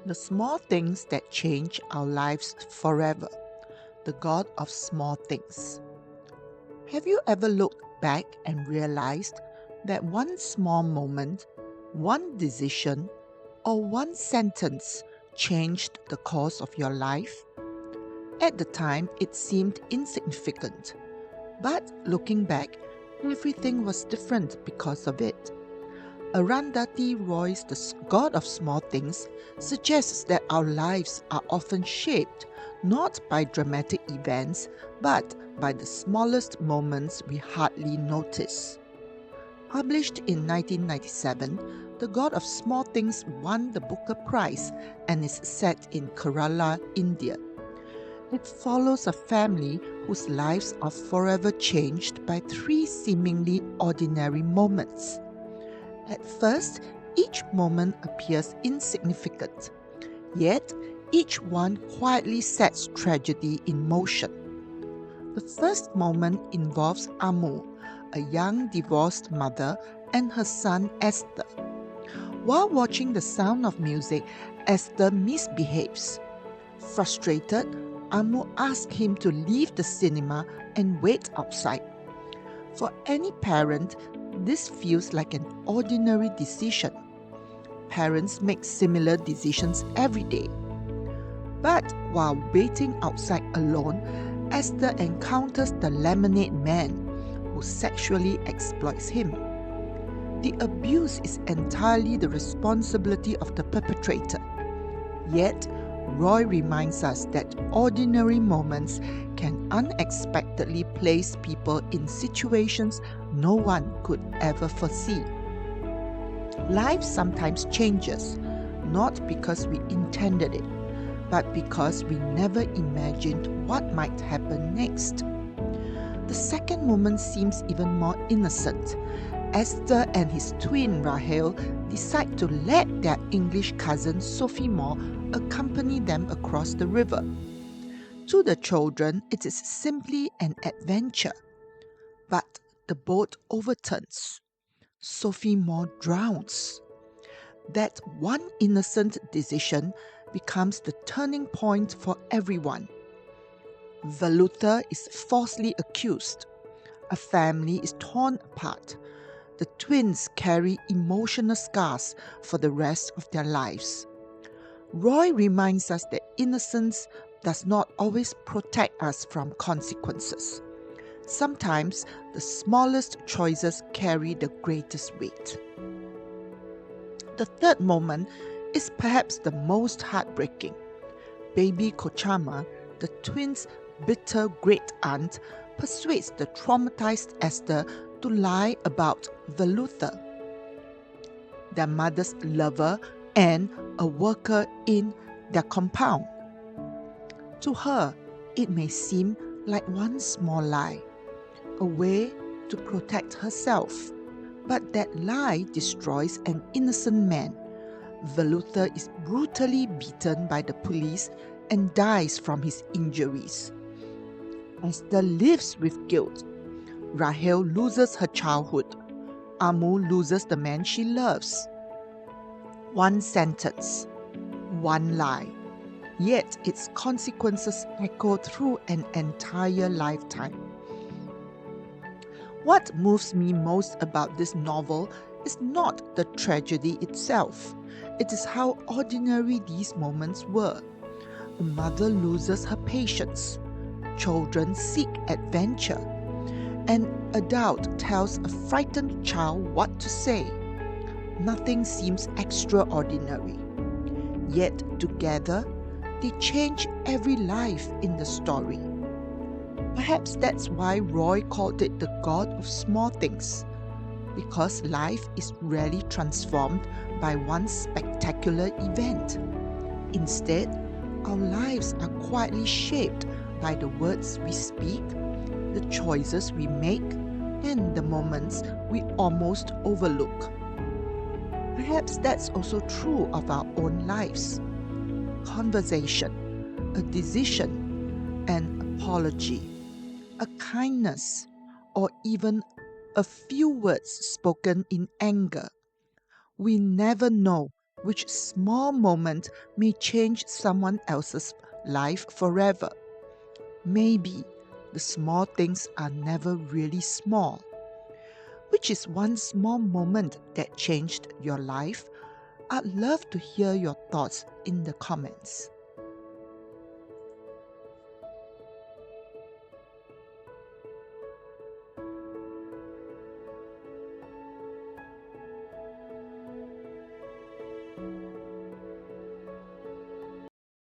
The small things that change our lives forever. The God of small things. Have you ever looked back and realized that one small moment, one decision, or one sentence changed the course of your life? At the time, it seemed insignificant, but looking back, everything was different because of it. Arundhati Roy's The God of Small Things suggests that our lives are often shaped not by dramatic events but by the smallest moments we hardly notice. Published in 1997, The God of Small Things won the Booker Prize and is set in Kerala, India. It follows a family whose lives are forever changed by three seemingly ordinary moments. At first, each moment appears insignificant, yet each one quietly sets tragedy in motion. The first moment involves Amu, a young divorced mother, and her son Esther. While watching The Sound of Music, Esther misbehaves. Frustrated, Amu asks him to leave the cinema and wait outside. For any parent, this feels like an ordinary decision. Parents make similar decisions every day. But while waiting outside alone, Esther encounters the lemonade man who sexually exploits him. The abuse is entirely the responsibility of the perpetrator. Yet, Roy reminds us that ordinary moments can unexpectedly place people in situations no one could ever foresee. Life sometimes changes, not because we intended it, but because we never imagined what might happen next. The second moment seems even more innocent. Esther and his twin Rahel decide to let their English cousin Sophie Moore accompany them across the river. To the children, it is simply an adventure. But the boat overturns. Sophie Moore drowns. That one innocent decision becomes the turning point for everyone. Velutha is falsely accused. A family is torn apart. The twins carry emotional scars for the rest of their lives. Roy reminds us that innocence does not always protect us from consequences. Sometimes the smallest choices carry the greatest weight. The third moment is perhaps the most heartbreaking. Baby Kochama, the twins' bitter great aunt, persuades the traumatized Esther to lie about Velutha, their mother's lover and a worker in their compound. To her, it may seem like one small lie, a way to protect herself. But that lie destroys an innocent man. Velutha is brutally beaten by the police and dies from his injuries. Esther lives with guilt. Rahel loses her childhood. Amu loses the man she loves. One sentence, one lie. Yet its consequences echo through an entire lifetime. What moves me most about this novel is not the tragedy itself. It is how ordinary these moments were. A mother loses her patience. Children seek adventure. An adult tells a frightened child what to say. Nothing seems extraordinary. Yet together, they change every life in the story. Perhaps that's why Roy called it the God of Small Things, because life is rarely transformed by one spectacular event. Instead, our lives are quietly shaped by the words we speak, the choices we make, and the moments we almost overlook. Perhaps that's also true of our own lives. Conversation, a decision, an apology, a kindness, or even a few words spoken in anger. We never know Which small moment may change someone else's life forever? Maybe the small things are never really small. Which is one small moment that changed your life? I'd love to hear your thoughts in the comments.